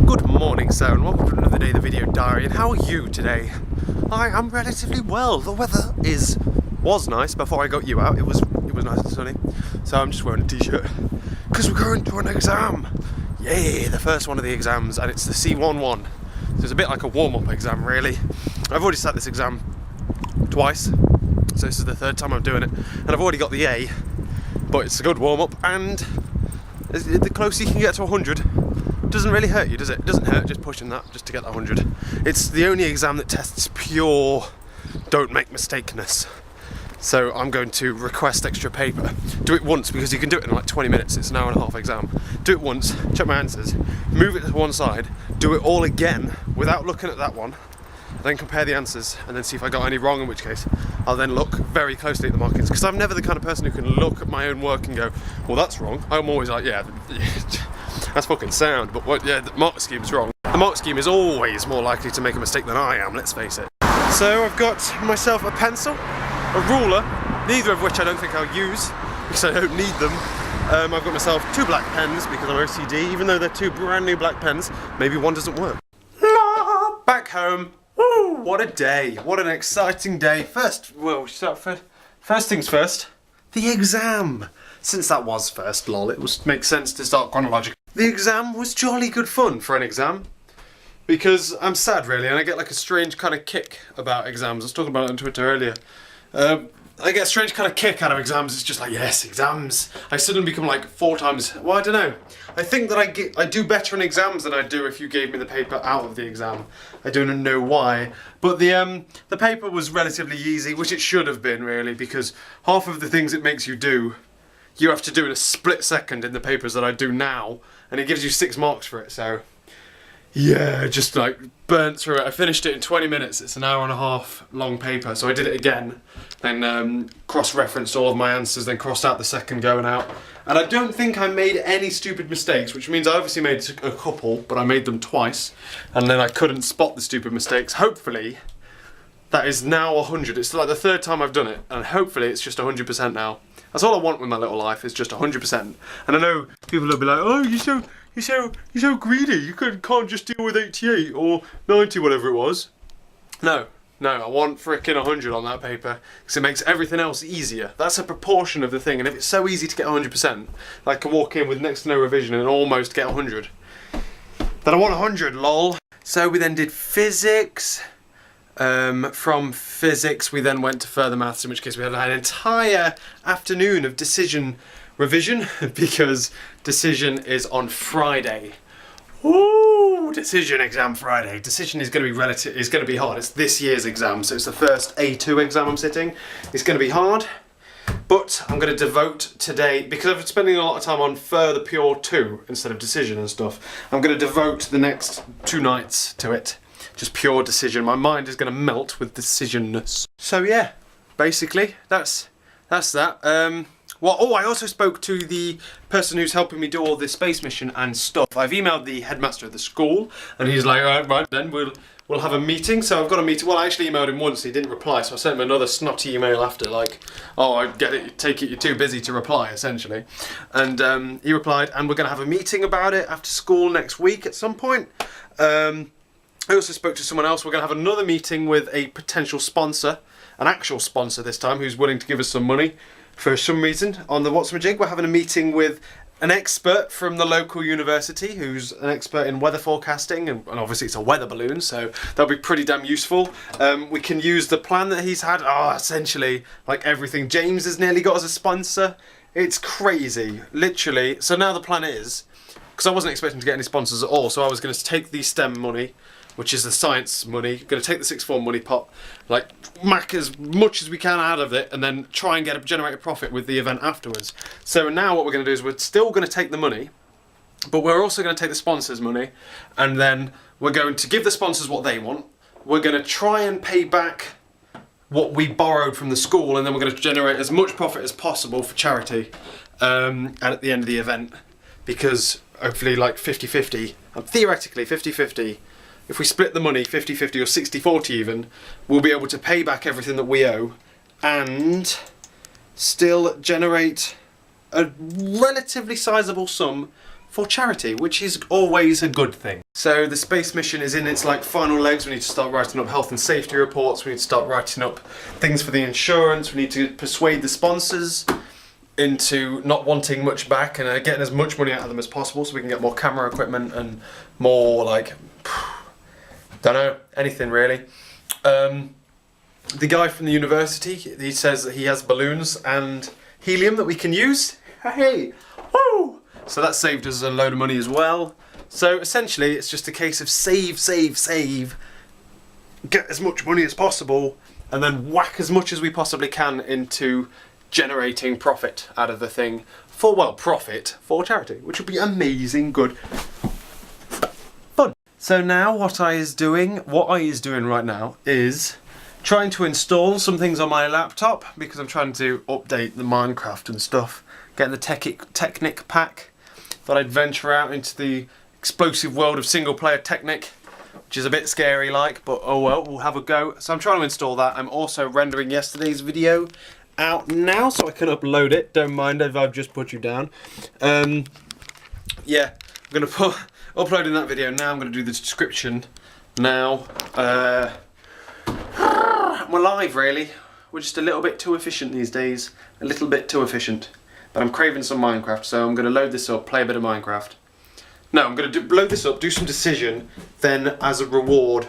Good morning, sir, and welcome to another day of the video diary. And how are you today? I am relatively well. The weather was nice before I got you out. It was nice and sunny, so I'm just wearing a t-shirt because we're going to an exam. Yay! The first one of the exams, and it's the C11. So it's a bit like a warm-up exam, really. I've already sat this exam twice, so this is the third time I'm doing it, and I've already got the A. But it's a good warm-up, and the closer you can get to 100. Doesn't really hurt you, does it? It doesn't hurt just pushing that just to get that 100. It's the only exam that tests pure don't make mistakeness. So I'm going to request extra paper. Do it once because you can do it in like 20 minutes. It's an hour and a half exam. Do it once, check my answers, move it to one side, do it all again without looking at that one, then compare the answers and then see if I got any wrong, in which case I'll then look very closely at the markings, because I'm never the kind of person who can look at my own work and go, well, that's wrong. I'm always like, yeah, that's fucking sound, but what? Yeah, the mark scheme's wrong. The mark scheme is always more likely to make a mistake than I am, let's face it. So I've got myself a pencil, a ruler, neither of which I don't think I'll use because I don't need them. I've got myself two black pens because I'm OCD, even though they're two brand new black pens, maybe one doesn't work. Back home. Woo, what a day, what an exciting day. First things first, the exam. Since that was first, lol, it makes sense to start chronologically. The exam was jolly good fun for an exam, because I'm sad really, and I get like a strange kind of kick about exams. I was talking about it on Twitter earlier. I get a strange kind of kick out of exams. It's just like, yes, exams. I suddenly become like 4 times, well, I don't know. I think that I do better in exams than I'd do if you gave me the paper out of the exam. I don't know why. But the paper was relatively easy, which it should have been really, because half of the things it makes you do, you have to do in a split second in the papers that I do now, and it gives you 6 marks for it, so yeah, just like burnt through it. I finished it in 20 minutes. It's an hour and a half long paper, so I did it again, then cross-referenced all of my answers, then crossed out the second going out. And I don't think I made any stupid mistakes, which means I obviously made a couple, but I made them twice, and then I couldn't spot the stupid mistakes. Hopefully, that is now 100. It's like the 3rd time I've done it, and hopefully it's just 100% now. That's all I want with my little life, is just 100%. And I know people will be like, oh, you're so greedy, you can't just deal with 88 or 90, whatever it was. No, I want frickin' 100 on that paper, because it makes everything else easier. That's a proportion of the thing, and if it's so easy to get 100%, like I can walk in with next to no revision and almost get 100, then I want 100, lol. So we then did physics. From physics we then went to further maths, in which case we had an entire afternoon of decision revision, because decision is on Friday. Ooh, decision exam Friday. Decision is going to be hard. It's this year's exam, so it's the first A2 exam I'm sitting. It's going to be hard, but I'm going to devote today, because I've been spending a lot of time on further pure 2 instead of decision and stuff, I'm going to devote the next 2 nights to it. Just pure decision. My mind is going to melt with decisionness. So yeah, basically that's that. I also spoke to the person who's helping me do all this space mission and stuff. I've emailed the headmaster of the school, and he's like, right, then we'll have a meeting. So I've got a meeting. Well, I actually emailed him once, he didn't reply, so I sent him another snotty email after, like, oh, I get it, take it, you're too busy to reply, essentially. And he replied, and we're going to have a meeting about it after school next week at some point. I also spoke to someone else. We're going to have another meeting with a potential sponsor, an actual sponsor this time, who's willing to give us some money for some reason on the What's My Jig. We're having a meeting with an expert from the local university who's an expert in weather forecasting, and obviously it's a weather balloon, so that'll be pretty damn useful. We can use the plan that he's had. Essentially, like everything James has nearly got as a sponsor. It's crazy, literally. So now the plan is, because I wasn't expecting to get any sponsors at all, so I was going to take the STEM money, which is the science money, going to take the 6th form money pot, like mack as much as we can out of it, and then try and generate a profit with the event afterwards. So now what we're going to do is we're still going to take the money, but we're also going to take the sponsors' money, and then we're going to give the sponsors what they want. We're going to try and pay back what we borrowed from the school, and then we're going to generate as much profit as possible for charity and at the end of the event, because hopefully like 50-50, theoretically 50-50, if we split the money 50-50 or 60-40 even, we'll be able to pay back everything that we owe and still generate a relatively sizable sum for charity, which is always a good thing. So the space mission is in its like final legs. We need to start writing up health and safety reports. We need to start writing up things for the insurance. We need to persuade the sponsors into not wanting much back and getting as much money out of them as possible so we can get more camera equipment and more like, don't know, anything really. The guy from the university, he says that he has balloons and helium that we can use. Hey, woo! So that saved us a load of money as well. So essentially it's just a case of save, get as much money as possible and then whack as much as we possibly can into generating profit out of the thing for, well, profit for charity, which would be amazing good fun. So now what I is doing right now is trying to install some things on my laptop because I'm trying to update the Minecraft and stuff, getting the Technic pack. Thought I'd venture out into the explosive world of single player Technic, which is a bit scary like, but oh well, we'll have a go. So I'm trying to install that. I'm also rendering yesterday's video out now so I can upload it. Don't mind if I've just put you down. Yeah, I'm going to uploading that video now. I'm going to do the description now. We're live really. We're just a little bit too efficient these days. A little bit too efficient. But I'm craving some Minecraft, so I'm going to load this up, play a bit of Minecraft. No, I'm going to load this up, do some decision, then as a reward,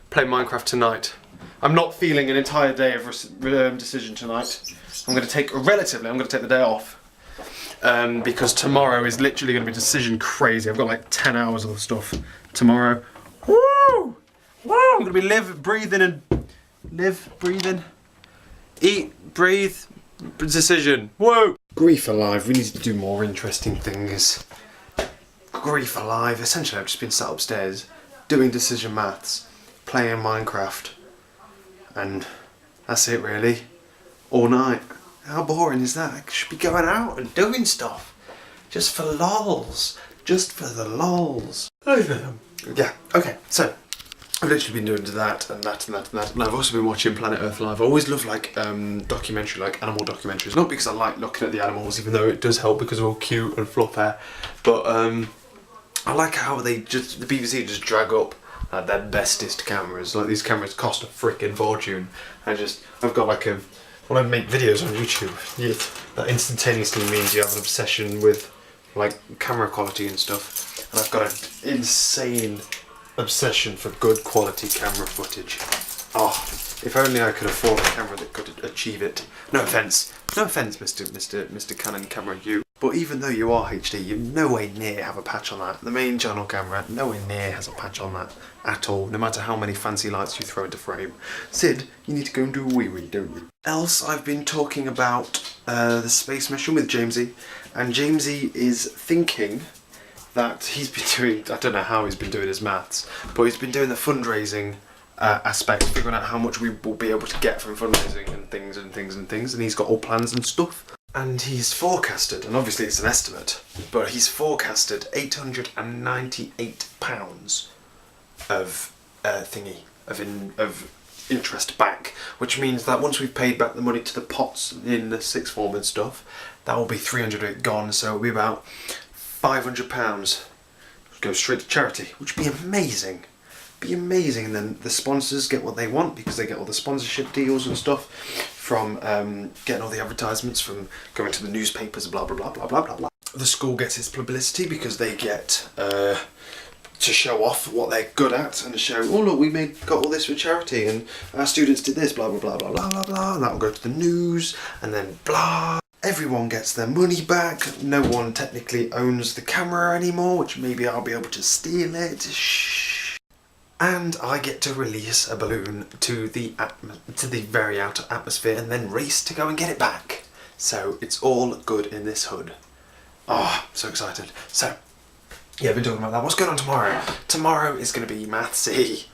play Minecraft tonight. I'm not feeling an entire day of decision tonight. I'm going to take the day off. Because tomorrow is literally going to be decision crazy. I've got like 10 hours of stuff tomorrow. Woo! Woo! I'm going to be breathing, eat, breathe, decision. Whoa! Grief alive, we need to do more interesting things. Grief alive, essentially I've just been sat upstairs doing decision maths, playing Minecraft, and that's it really, all night. How boring is that? I should be going out and doing stuff, just for lols, just for the lols. Yeah, okay, so I've literally been doing that and that and that and that, and I've also been watching Planet Earth Live. I always love like documentary, like animal documentaries, not because I like looking at the animals, even though it does help because they're all cute and fluffy, but I like how the BBC just drag up their bestest cameras. Like these cameras cost a freaking fortune. I've got like when I make videos on YouTube, that instantaneously means you have an obsession with like camera quality and stuff, and I've got an insane obsession for good quality camera footage. Oh, if only I could afford a camera that could achieve it. No offence, Mr. Canon camera, you. But even though you are HD, you nowhere near have a patch on that. The main channel camera nowhere near has a patch on that at all, no matter how many fancy lights you throw into frame. Sid, you need to go and do a wee-wee, don't you? Else, I've been talking about the space mission with Jamesy, and Jamesy is thinking that he's been doing, I don't know how he's been doing his maths, but he's been doing the fundraising aspect, figuring out how much we will be able to get from fundraising and things, and he's got all plans and stuff. And he's forecasted, and obviously it's an estimate, but he's forecasted £898 of interest back, which means that once we've paid back the money to the pots in the sixth form and stuff, that will be 300 of it gone, so it'll be about £500 go straight to charity, which would be amazing. Be amazing, and then the sponsors get what they want because they get all the sponsorship deals and stuff from getting all the advertisements from going to the newspapers, blah blah blah blah blah blah blah. The school gets its publicity because they get to show off what they're good at and to show, oh look, we got all this for charity and our students did this, blah blah blah blah blah blah blah, and that will go to the news, and then blah. Everyone gets their money back. No one technically owns the camera anymore, which maybe I'll be able to steal it. Shh. And I get to release a balloon to the very outer atmosphere and then race to go and get it back. So it's all good in this hood. Oh, I'm so excited. So, yeah, I've been talking about that. What's going on tomorrow? Tomorrow is going to be mathsy.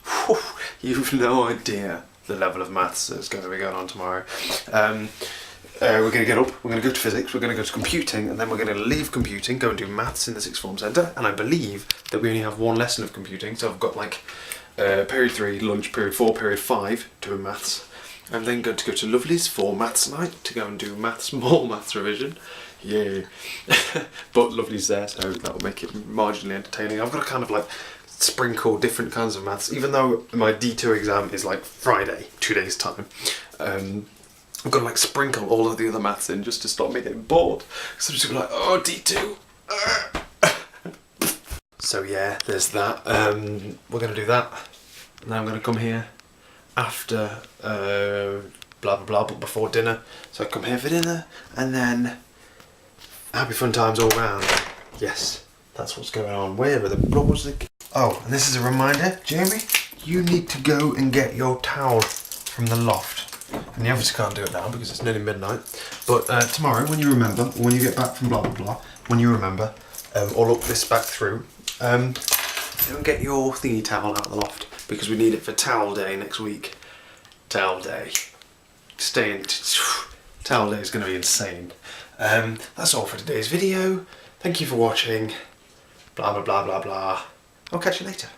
You've no idea the level of maths that's going to be going on tomorrow. We're going to get up, we're going to go to physics, we're going to go to computing, and then we're going to leave computing, go and do maths in the sixth form centre, and I believe that we only have one lesson of computing, so I've got like period 3, lunch, period 4, period 5 doing maths. I'm then going to go to Lovely's for maths night to go and do more maths revision. Yeah. But lovely's there, so that'll make it marginally entertaining. I've got to kind of like sprinkle different kinds of maths, even though my D2 exam is like Friday, 2 days time. I've got to like sprinkle all of the other maths in just to stop me getting bored. So I'm just gonna be like, oh, D2. So yeah, there's that. We're gonna do that. And then I'm gonna come here after blah blah blah, but before dinner. So I come here for dinner, and then happy fun times all round. Yes, that's what's going on. Where are the blowers? Oh, and this is a reminder, Jamie. You need to go and get your towel from the loft. And you obviously can't do it now because it's nearly midnight. But tomorrow, when you remember, when you get back from blah blah blah, when you remember, or look this back through, go and get your thingy towel out of the loft because we need it for towel day next week. Towel day. Towel day is going to be insane. That's all for today's video. Thank you for watching. Blah blah blah blah blah. I'll catch you later.